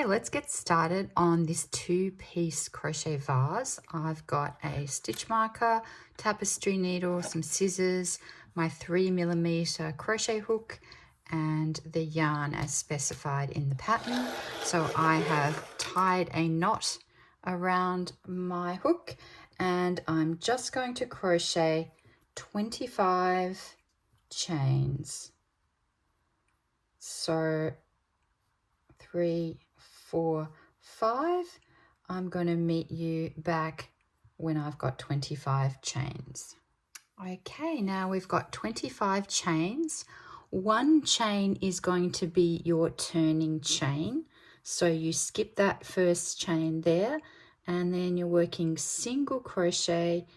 Okay, let's get started on this two-piece crochet vase. I've got a stitch marker, tapestry needle, some scissors, my 3mm crochet hook, and the yarn as specified in the pattern. So I have tied a knot around my hook and I'm just going to crochet 25 chains. So 3, 4, 5. I'm going to meet you back when I've got 25 chains. Okay, now we've got 25 chains. One chain is going to be your turning chain. So you skip that first chain there and then you're working single crochet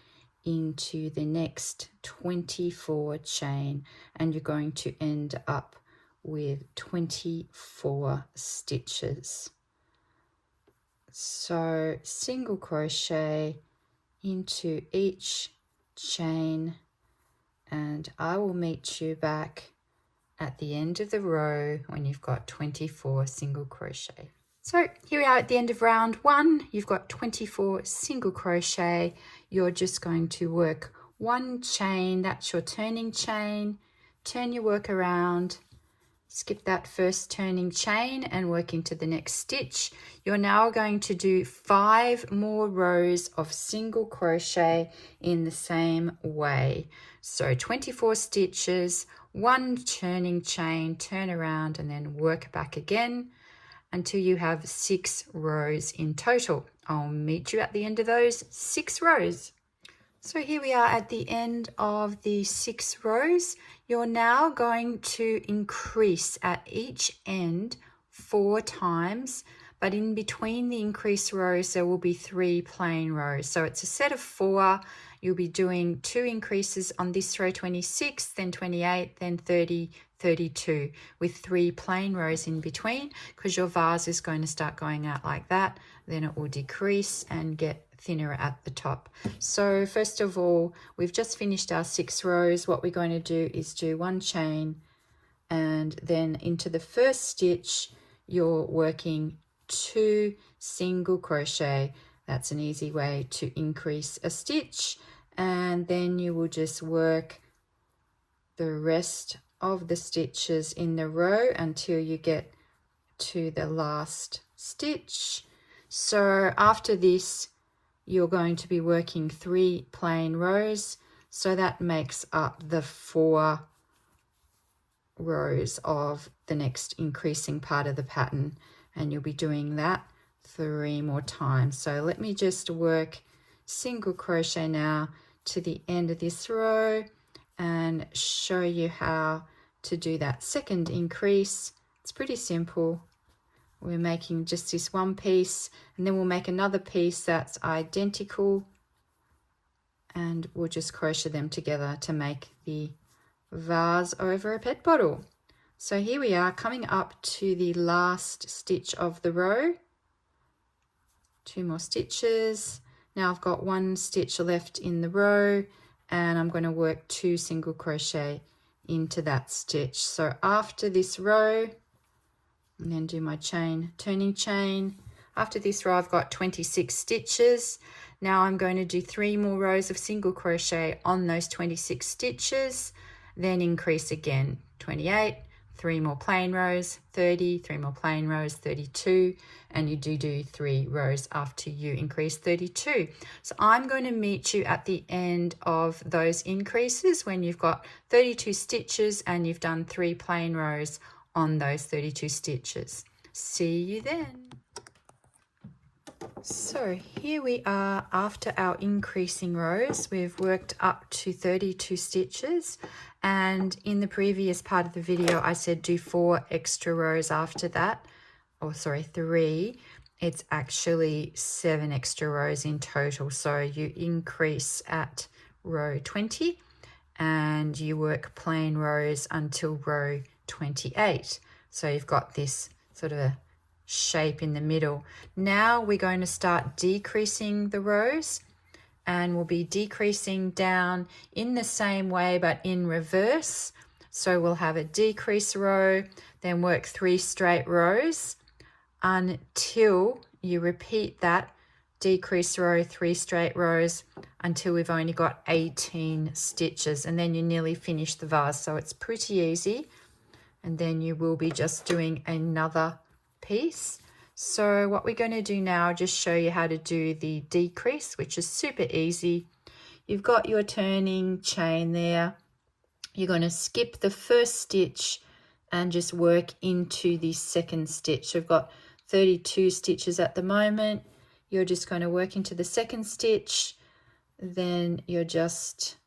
into the next 24 chain and you're going to end up with 24 stitches. So single crochet into each chain and I will meet you back at the end of the row when you've got 24 single crochet. So here we are at the end of round 1. You've got 24 single crochet. You're just going to work one chain, that's your turning chain, turn your work around, skip that first turning chain and work into the next stitch. You're now going to do 5 more rows of single crochet in the same way. So 24 stitches, one turning chain, turn around and then work back again until you have 6 rows in total. I'll meet you at the end of those 6 rows. So here we are at the end of the 6 rows. You're now going to increase at each end 4 times, but in between the increase rows there will be 3 plain rows. So it's a set of 4. You'll be doing 2 increases on this row, 26, then 28, then 30, 32, with 3 plain rows in between, because your vase is going to start going out like that. Then it will decrease and get thinner at the top. So first of all, we've just finished our 6 rows. What we're going to do is do one chain and then into the first stitch you're working 2 single crochet. That's an easy way to increase a stitch, and then you will just work the rest of the stitches in the row until you get to the last stitch. So after this you're going to be working 3 plain rows, so that makes up the 4 rows of the next increasing part of the pattern, and you'll be doing that 3 more times. So let me just work single crochet now to the end of this row and show you how to do that second increase. It's pretty simple. We're making just this one piece and then we'll make another piece that's identical and we'll just crochet them together to make the vase over a pet bottle. So here we are coming up to the last stitch of the row. 2 more stitches. Now I've got 1 stitch left in the row and I'm going to work 2 single crochet into that stitch. So after this row, and then do my chain, turning chain. After this row I've got 26 stitches. Now I'm going to do 3 more rows of single crochet on those 26 stitches, then increase again, 28, 3 more plain rows, 30, 3 more plain rows, 32, and you do 3 rows after you increase 32. So I'm going to meet you at the end of those increases when you've got 32 stitches and you've done 3 plain rows on those 32 stitches. See you then. So here we are after our increasing rows. We've worked up to 32 stitches, and in the previous part of the video I said do 4 extra rows after that, or sorry, 3. It's actually 7 extra rows in total. So you increase at row 20 and you work plain rows until row 28. So you've got this sort of a shape in the middle. Now we're going to start decreasing the rows, and we'll be decreasing down in the same way but in reverse. So we'll have a decrease row, then work 3 straight rows until you repeat that decrease row, 3 straight rows until we've only got 18 stitches, and then you nearly finish the vase. So it's pretty easy, and then you will be just doing another piece. So what we're going to do now, just show you how to do the decrease, which is super easy. You've got your turning chain there. You're going to skip the first stitch and just work into the second stitch. We've got 32 stitches at the moment. You're just going to work into the second stitch, then you're just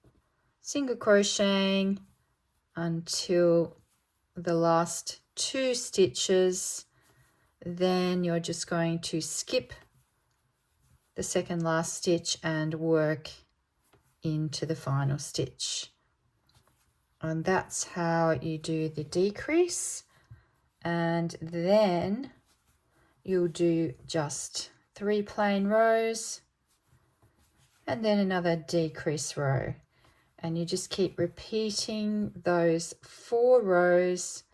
single crocheting until the last 2 stitches. Then you're just going to skip the second last stitch and work into the final stitch. And that's how you do the decrease. And then you'll do just 3 plain rows and then another decrease row, and you just keep repeating those 4 rows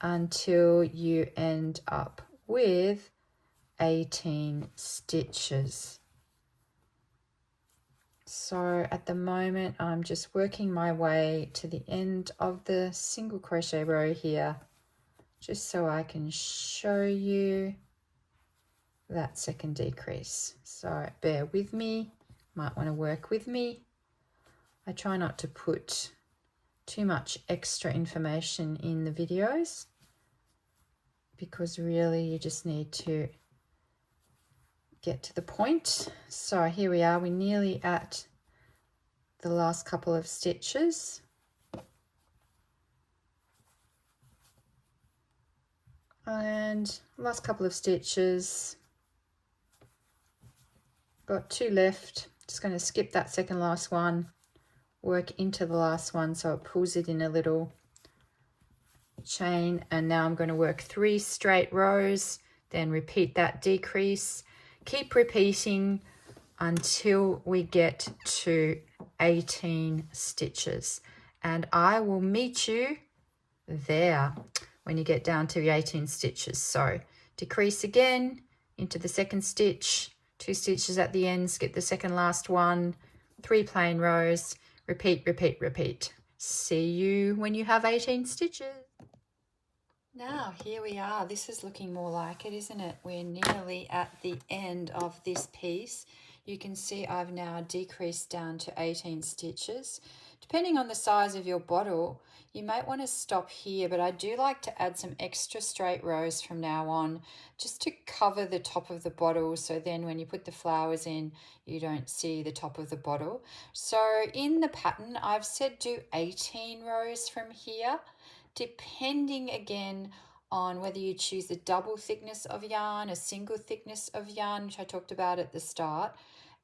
until you end up with 18 stitches. So at the moment I'm just working my way to the end of the single crochet row here, just so I can show you that second decrease. So bear with me, might want to work with me. I try not to put too much extra information in the videos, because really you just need to get to the point. So here we are, we're nearly at the last couple of stitches. And last couple of stitches. Got 2 left. Just going to skip that second last one, work into the last one so it pulls it in a little chain, and now I'm going to work 3 straight rows, then repeat that decrease. Keep repeating until we get to 18 stitches, and I will meet you there when you get down to the 18 stitches. So decrease again into the second stitch, 2 stitches at the end, skip the second last one, 3 plain rows, repeat, repeat, repeat. See you when you have 18 stitches. Now here we are. This is looking more like it, isn't it? We're nearly at the end of this piece. You can see I've now decreased down to 18 stitches. Depending on the size of your bottle, you might want to stop here, but I do like to add some extra straight rows from now on, just to cover the top of the bottle, so then when you put the flowers in, you don't see the top of the bottle. So in the pattern, I've said do 18 rows from here, depending again on whether you choose a double thickness of yarn, a single thickness of yarn, which I talked about at the start,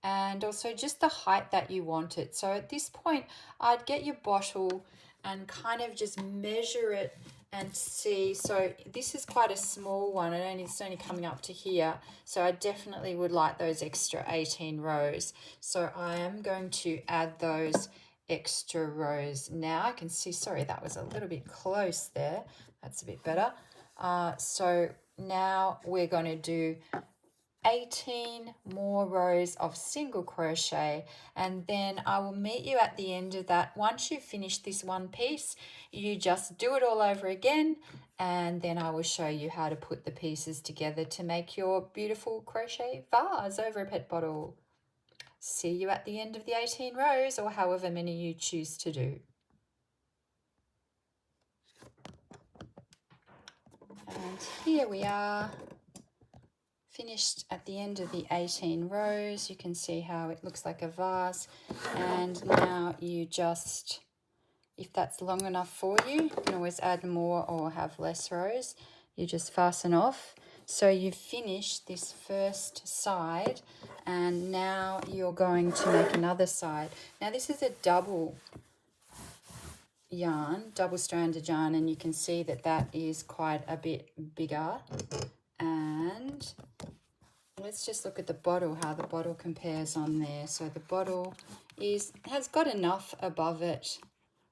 and also just the height that you want it. So at this point, I'd get your bottle and kind of just measure it and see. So this is quite a small one, and it's only coming up to here, so I definitely would like those extra 18 rows. So I am going to add those extra rows now. I can see, sorry, that was a little bit close there. That's a bit better. So now we're going to do 18 more rows of single crochet, and then I will meet you at the end of that. Once you finish this one piece, you just do it all over again, and then I will show you how to put the pieces together to make your beautiful crochet vase over a pet bottle. See you at the end of the 18 rows, or however many you choose to do. And here we are, finished at the end of the 18 rows. You can see how it looks like a vase, and now you just, if that's long enough for you, you can always add more or have less rows. You just fasten off. So you've finished this first side, and now you're going to make another side. Now this is a double yarn, double stranded yarn, and you can see that that is quite a bit bigger. And let's just look at the bottle, how the bottle compares on there. So the bottle has got enough above it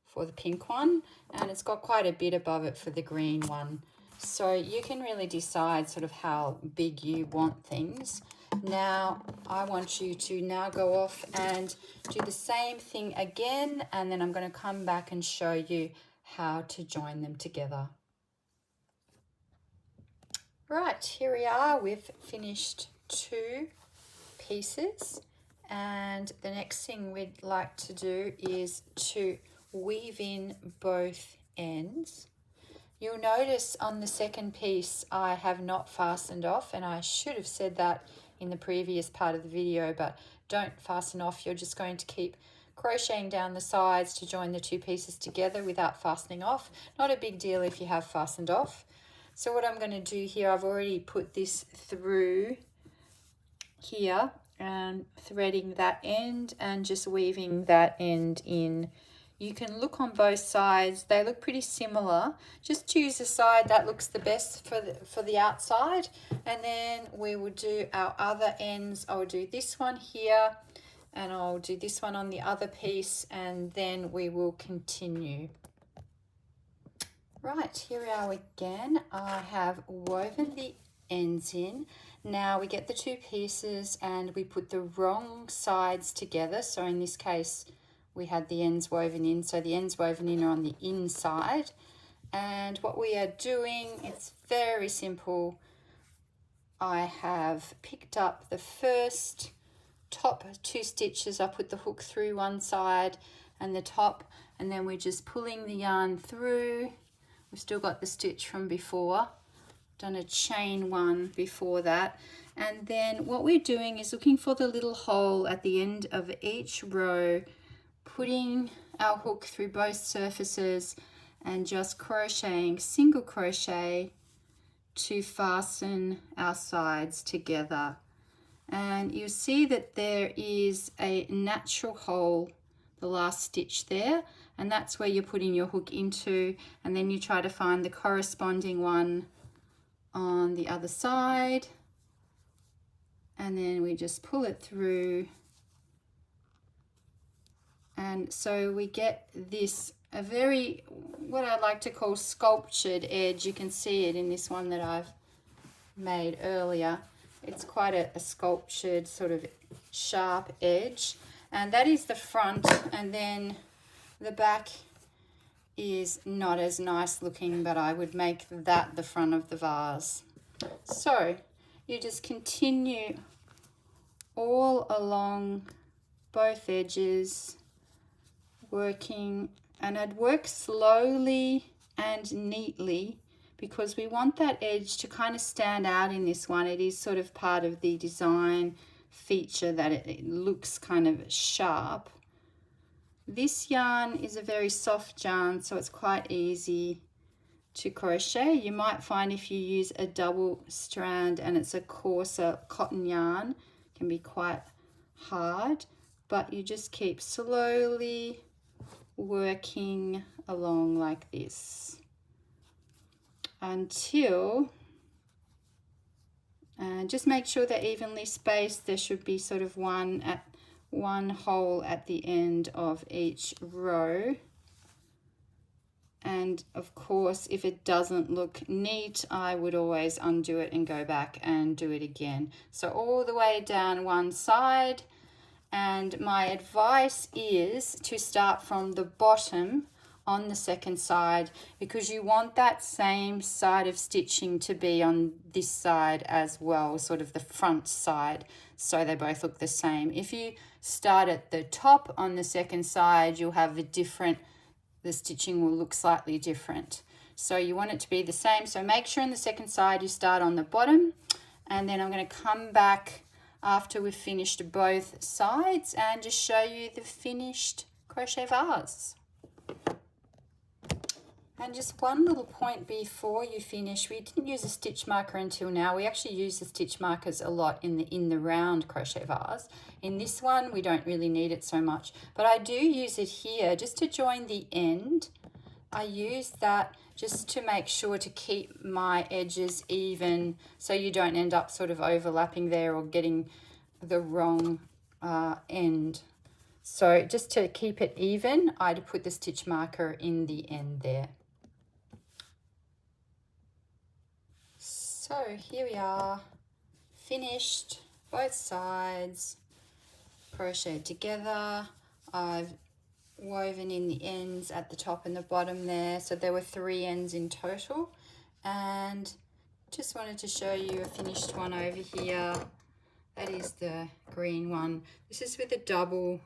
for the pink one, and it's got quite a bit above it for the green one. So you can really decide sort of how big you want things. Now I want you to now go off and do the same thing again, and then I'm going to come back and show you how to join them together. Right, here we are. We've finished 2 pieces, and the next thing we'd like to do is to weave in both ends. You'll notice on the second piece I have not fastened off, and I should have said that in the previous part of the video, but don't fasten off. You're just going to keep crocheting down the sides to join the 2 pieces together without fastening off. Not a big deal if you have fastened off. So what I'm going to do here, I've already put this through here and threading that end and just weaving that end in. You can look on both sides, they look pretty similar. Just choose the side that looks the best for the outside, and then we will do our other ends. I'll do this one here and I'll do this one on the other piece, and then we will continue. Right, here we are again. I have woven the ends in. Now we get the 2 pieces and we put the wrong sides together. So in this case, we had the ends woven in. So the ends woven in are on the inside. And what we are doing, it's very simple. I have picked up the first top 2 stitches. I put the hook through one side and the top, and then we're just pulling the yarn through. We've still got the stitch from before, done a chain 1 before that, and then what we're doing is looking for the little hole at the end of each row, putting our hook through both surfaces and just crocheting single crochet to fasten our sides together. And you see that there is a natural hole, the last stitch there, and that's where you're putting your hook into, and then you try to find the corresponding one on the other side, and then we just pull it through, and so we get this a very, what I like to call sculptured edge. You can see it in this one that I've made earlier. It's quite a sculptured sort of sharp edge, and that is the front, and then the back is not as nice looking, but I would make that the front of the vase. So you just continue all along both edges, working, and I'd work slowly and neatly because we want that edge to kind of stand out in this one. It is sort of part of the design feature that it looks kind of sharp. This yarn is a very soft yarn, so it's quite easy to crochet. You might find if you use a double strand and it's a coarser cotton yarn, it can be quite hard, but you just keep slowly working along like this until, and just make sure they're evenly spaced. There should be sort of one hole at the end of each row. And of course, if it doesn't look neat, I would always undo it and go back and do it again. So all the way down one side. And my advice is to start from the bottom on the second side, because you want that same side of stitching to be on this side as well, sort of the front side, so they both look the same. If you start at the top on the second side, you'll have the stitching will look slightly different. So you want it to be the same. So make sure on the second side you start on the bottom, and then I'm going to come back after we've finished both sides and just show you the finished crochet vase. And just one little point before you finish, we didn't use a stitch marker until now. We actually use the stitch markers a lot in the round crochet vase. In this one, we don't really need it so much, but I do use it here just to join the end. I use that just to make sure to keep my edges even, so you don't end up sort of overlapping there or getting the wrong end. So just to keep it even, I'd put the stitch marker in the end there. So here we are, finished, both sides, crocheted together. I've woven in the ends at the top and the bottom there, so there were 3 ends in total, and just wanted to show you a finished one over here. That is the green one. This is with a double.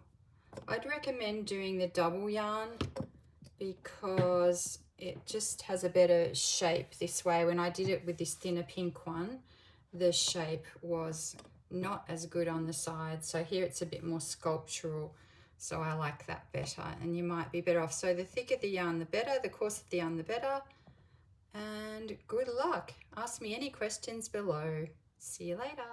I'd recommend doing the double yarn because it just has a better shape this way. When I did it with this thinner pink one, the shape was not as good on the side. So here it's a bit more sculptural. So I like that better, and you might be better off. So the thicker the yarn, the better. The coarser the yarn, the better. And good luck. Ask me any questions below. See you later.